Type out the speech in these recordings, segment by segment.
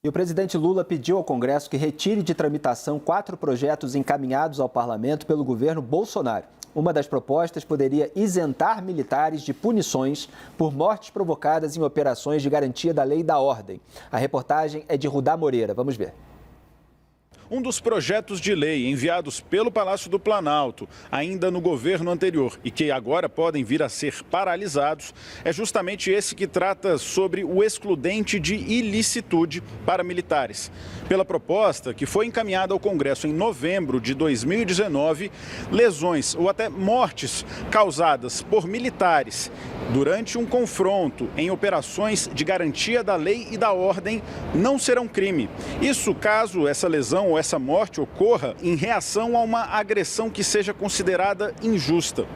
E o presidente Lula pediu ao Congresso que retire de tramitação 4 projetos encaminhados ao parlamento pelo governo Bolsonaro. Uma das propostas poderia isentar militares de punições por mortes provocadas em operações de garantia da lei e da ordem. A reportagem é de Rudá Moreira. Vamos ver. Um dos projetos de lei enviados pelo Palácio do Planalto, ainda no governo anterior, e que agora podem vir a ser paralisados, é justamente esse que trata sobre o excludente de ilicitude para militares. Pela proposta, que foi encaminhada ao Congresso em novembro de 2019, lesões ou até mortes causadas por militares durante um confronto em operações de garantia da lei e da ordem não serão crime. Isso caso essa lesão ou essa morte ocorra em reação a uma agressão que seja considerada injusta.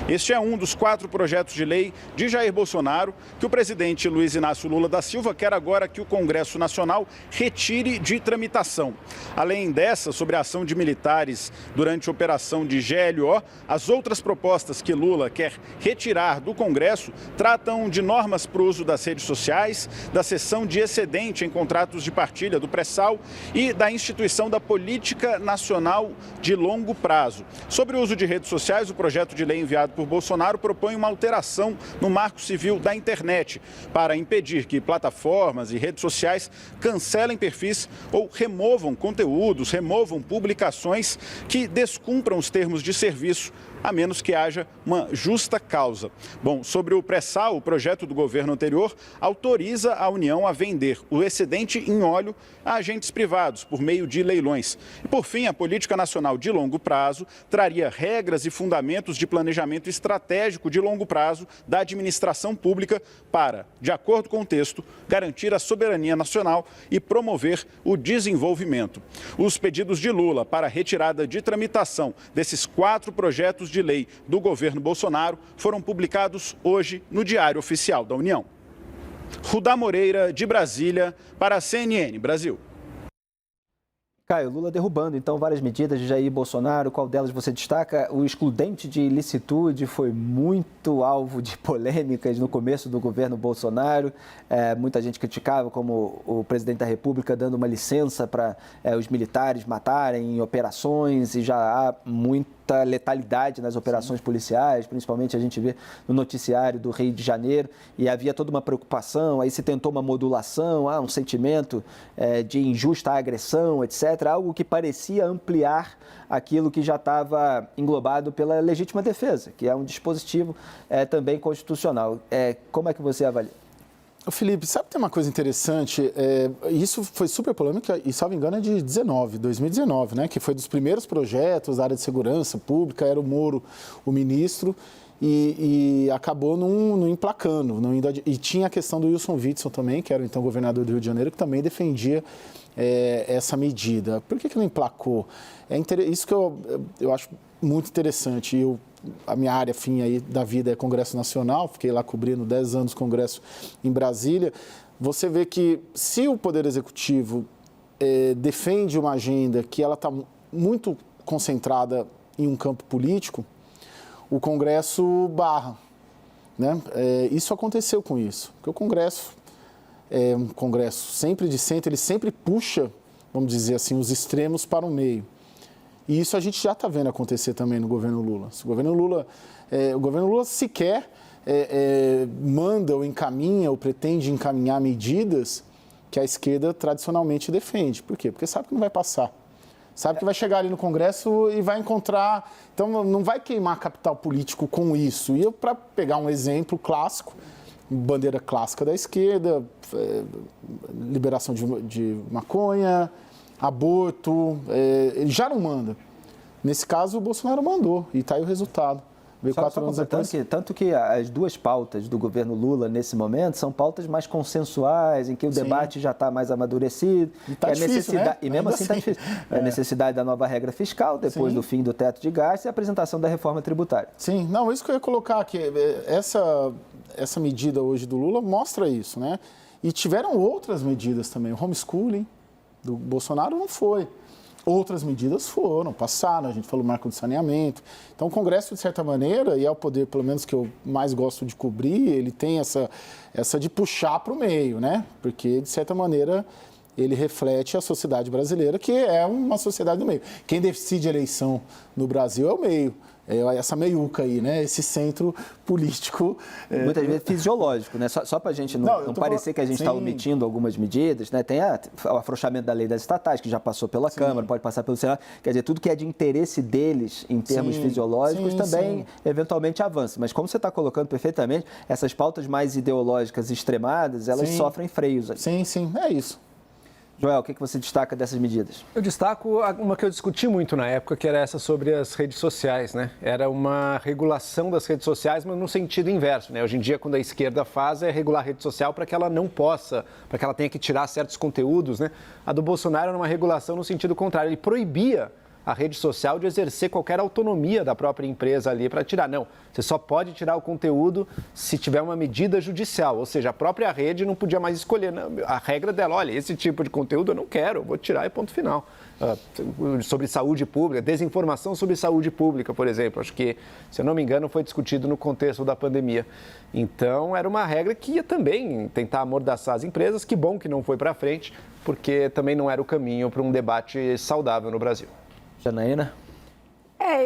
Este é um dos 4 projetos de lei de Jair Bolsonaro que o presidente Luiz Inácio Lula da Silva quer agora que o Congresso Nacional retire de tramitação. Além dessa, sobre a ação de militares durante a operação de GLO, as outras propostas que Lula quer retirar do Congresso tratam de normas para o uso das redes sociais, da cessão de excedente em contratos de partilha do pré-sal e da instituição da Política Nacional de Longo Prazo. Sobre o uso de redes sociais, o projeto de lei enviado por Bolsonaro propõe uma alteração no Marco Civil da Internet para impedir que plataformas e redes sociais cancelem perfis ou removam conteúdos, removam publicações que descumpram os termos de serviço, a menos que haja uma justa causa. Bom, sobre o pré-sal, o projeto do governo anterior autoriza a União a vender o excedente em óleo a agentes privados por meio de leilões. E, por fim, a Política Nacional de Longo Prazo traria regras e fundamentos de planejamento estratégico de longo prazo da administração pública para, de acordo com o texto, garantir a soberania nacional e promover o desenvolvimento. Os pedidos de Lula para a retirada de tramitação desses 4 projetos de lei do governo Bolsonaro foram publicados hoje no Diário Oficial da União. Rudá Moreira, de Brasília, para a CNN Brasil. Caio, Lula derrubando, então, várias medidas de Jair Bolsonaro. Qual delas você destaca? O excludente de ilicitude foi muito alvo de polêmicas no começo do governo Bolsonaro. Muita gente criticava como o presidente da República dando uma licença para os militares matarem em operações, e já há muita letalidade nas operações policiais, principalmente a gente vê no noticiário do Rio de Janeiro, e havia toda uma preocupação, aí se tentou uma modulação, um sentimento de injusta agressão, etc., algo que parecia ampliar aquilo que já estava englobado pela legítima defesa, que é um dispositivo também constitucional. Como é que você avalia? Felipe, sabe que tem uma coisa interessante? Isso foi super polêmica e, salvo engano, é de 2019, né? Que foi dos primeiros projetos da área de segurança pública, era o Moro o ministro, e acabou não emplacando. E tinha a questão do Wilson Witzel também, que era então governador do Rio de Janeiro, que também defendia essa medida. Por que não emplacou? Isso que eu acho muito interessante. A minha área fim aí da vida é Congresso Nacional, fiquei lá cobrindo 10 anos Congresso em Brasília. Você vê que se o Poder Executivo defende uma agenda que ela está muito concentrada em um campo político, o Congresso barra, né? Isso aconteceu com isso, porque o Congresso é um Congresso sempre de centro, ele sempre puxa, vamos dizer assim, os extremos para o meio. E isso a gente já está vendo acontecer também no governo Lula. O governo Lula sequer manda ou encaminha ou pretende encaminhar medidas que a esquerda tradicionalmente defende. Por quê? Porque sabe que não vai passar. Sabe que vai chegar ali no Congresso e vai encontrar... Então, não vai queimar capital político com isso. E para pegar um exemplo clássico, bandeira clássica da esquerda, liberação de maconha, aborto, ele já não manda. Nesse caso, o Bolsonaro mandou e está aí o resultado. Veio 4 anos depois. Tanto que as 2 pautas do governo Lula, nesse momento, são pautas mais consensuais, em que o debate já está mais amadurecido. E está difícil, né? E mesmo assim está difícil. A necessidade da nova regra fiscal, depois do fim do teto de gastos, e a apresentação da reforma tributária. Sim, não, isso que eu ia colocar aqui. Essa medida hoje do Lula mostra isso, né? E tiveram outras medidas também. O homeschooling do Bolsonaro não foi. Outras medidas foram, passaram, a gente falou marco de saneamento. Então, o Congresso, de certa maneira, e é o poder, pelo menos, que eu mais gosto de cobrir, ele tem essa de puxar para o meio, né? Porque, de certa maneira, ele reflete a sociedade brasileira, que é uma sociedade do meio. Quem decide a eleição no Brasil é o meio. É essa meiuca aí, né? Esse centro político. Muitas vezes fisiológico, né? Só para a gente não parecer que a gente está omitindo algumas medidas, né? Tem o afrouxamento da lei das estatais, que já passou pela Câmara, pode passar pelo Senado. Quer dizer, tudo que é de interesse deles em termos fisiológicos também eventualmente avança. Mas como você está colocando perfeitamente, essas pautas mais ideológicas extremadas, elas sofrem freios. Sim, é isso. Joel, o que você destaca dessas medidas? Eu destaco uma que eu discuti muito na época, que era essa sobre as redes sociais, né? Era uma regulação das redes sociais, mas no sentido inverso, né? Hoje em dia, quando a esquerda faz, é regular a rede social para que ela não possa, para que ela tenha que tirar certos conteúdos, né? A do Bolsonaro era uma regulação no sentido contrário, ele proibia a rede social de exercer qualquer autonomia da própria empresa ali para tirar. Não, você só pode tirar o conteúdo se tiver uma medida judicial, ou seja, a própria rede não podia mais escolher. Não, a regra dela, olha, esse tipo de conteúdo eu não quero, vou tirar e ponto final. Sobre saúde pública, desinformação sobre saúde pública, por exemplo, acho que, se eu não me engano, foi discutido no contexto da pandemia. Então, era uma regra que ia também tentar amordaçar as empresas, que bom que não foi para frente, porque também não era o caminho para um debate saudável no Brasil. Janaína?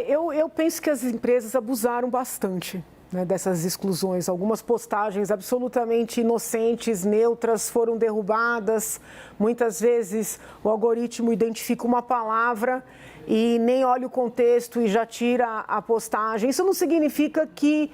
Eu penso que as empresas abusaram bastante, né, dessas exclusões. Algumas postagens absolutamente inocentes, neutras, foram derrubadas. Muitas vezes o algoritmo identifica uma palavra e nem olha o contexto e já tira a postagem. Isso não significa que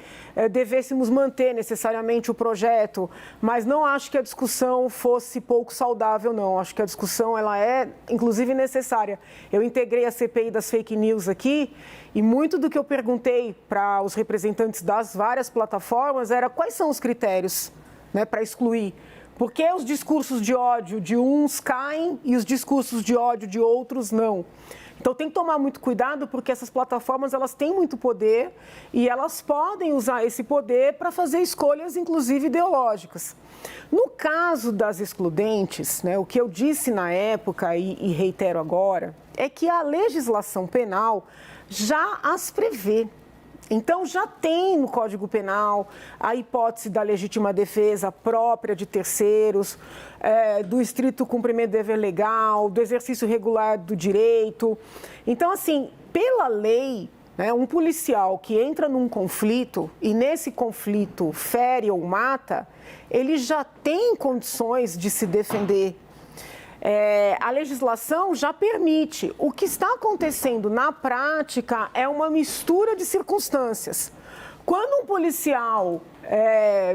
devêssemos manter necessariamente o projeto, mas não acho que a discussão fosse pouco saudável, não. Acho que a discussão ela é, inclusive, necessária. Eu integrei a CPI das fake news aqui e muito do que eu perguntei para os representantes das várias plataformas era quais são os critérios, né, para excluir. Por que os discursos de ódio de uns caem e os discursos de ódio de outros não? Então, tem que tomar muito cuidado, porque essas plataformas elas têm muito poder e elas podem usar esse poder para fazer escolhas, inclusive ideológicas. No caso das excludentes, né, o que eu disse na época e reitero agora, é que a legislação penal já as prevê. Então, já tem no Código Penal a hipótese da legítima defesa própria de terceiros, do estrito cumprimento do dever legal, do exercício regular do direito. Então, assim, pela lei, né, um policial que entra num conflito e nesse conflito fere ou mata, ele já tem condições de se defender. A legislação já permite. O que está acontecendo na prática é uma mistura de circunstâncias. Quando um policial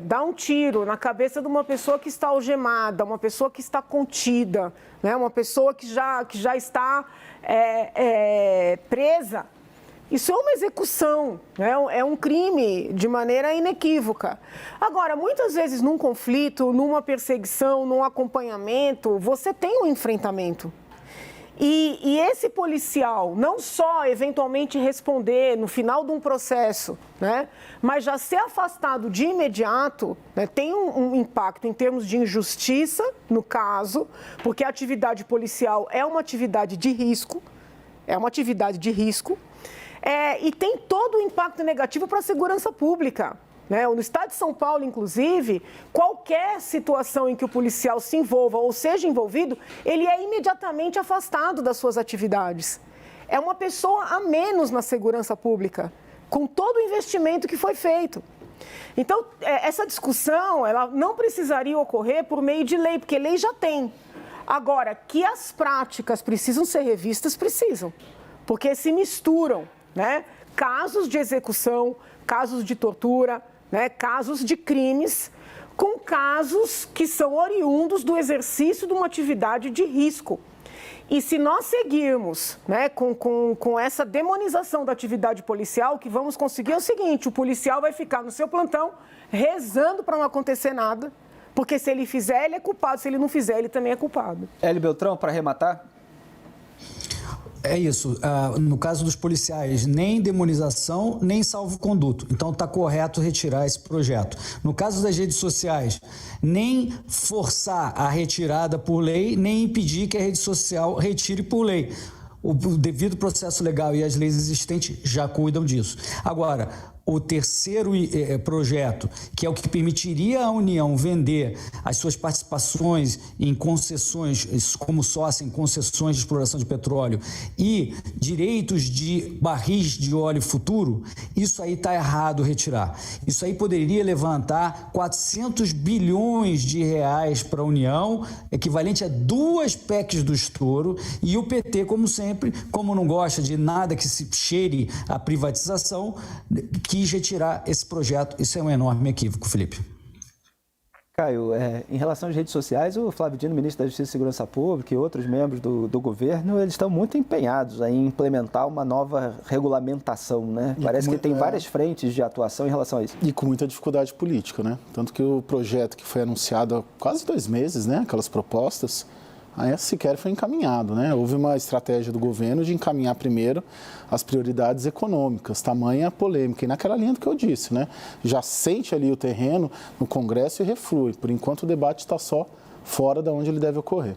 dá um tiro na cabeça de uma pessoa que está algemada, uma pessoa que está contida, né, uma pessoa que já está presa, isso é uma execução, né? É um crime de maneira inequívoca. Agora, muitas vezes num conflito, numa perseguição, num acompanhamento, você tem um enfrentamento. E esse policial não só eventualmente responder no final de um processo, né, mas já ser afastado de imediato, né, tem um impacto em termos de injustiça, no caso, porque a atividade policial é uma atividade de risco, e tem todo o impacto negativo para a segurança pública. Né? No estado de São Paulo, inclusive, qualquer situação em que o policial se envolva ou seja envolvido, ele é imediatamente afastado das suas atividades. É uma pessoa a menos na segurança pública, com todo o investimento que foi feito. Então, essa discussão ela não precisaria ocorrer por meio de lei, porque lei já tem. Agora, que as práticas precisam ser revistas, precisam, porque se misturam, né, casos de execução, casos de tortura, né, casos de crimes, com casos que são oriundos do exercício de uma atividade de risco. E se nós seguirmos, né, com essa demonização da atividade policial, o que vamos conseguir é o seguinte: o policial vai ficar no seu plantão rezando para não acontecer nada, porque se ele fizer, ele é culpado, se ele não fizer, ele também é culpado. Hélio Beltrão, para arrematar. É isso. No caso dos policiais, nem demonização, nem salvo-conduto. Então, está correto retirar esse projeto. No caso das redes sociais, nem forçar a retirada por lei, nem impedir que a rede social retire por lei. O devido processo legal e as leis existentes já cuidam disso. Agora, o terceiro projeto, que é o que permitiria à União vender as suas participações em concessões, como sócio em concessões de exploração de petróleo e direitos de barris de óleo futuro, isso aí está errado retirar. Isso aí poderia levantar 400 bilhões de reais para a União, equivalente a 2 PECs do estouro, e o PT, como sempre, como não gosta de nada que se cheire a privatização, quis retirar esse projeto. Isso é um enorme equívoco, Felipe. Caio, em relação às redes sociais, o Flávio Dino, ministro da Justiça e Segurança Pública, e outros membros do governo, eles estão muito empenhados em implementar uma nova regulamentação, né? Parece que tem várias frentes de atuação em relação a isso. E com muita dificuldade política, né? Tanto que o projeto que foi anunciado há quase 2 meses, né? Aquelas propostas, aí sequer foi encaminhado, né? Houve uma estratégia do governo de encaminhar primeiro as prioridades econômicas, tamanha a polêmica. E naquela linha do que eu disse, né? Já sente ali o terreno no Congresso e reflui. Por enquanto o debate está só fora de onde ele deve ocorrer.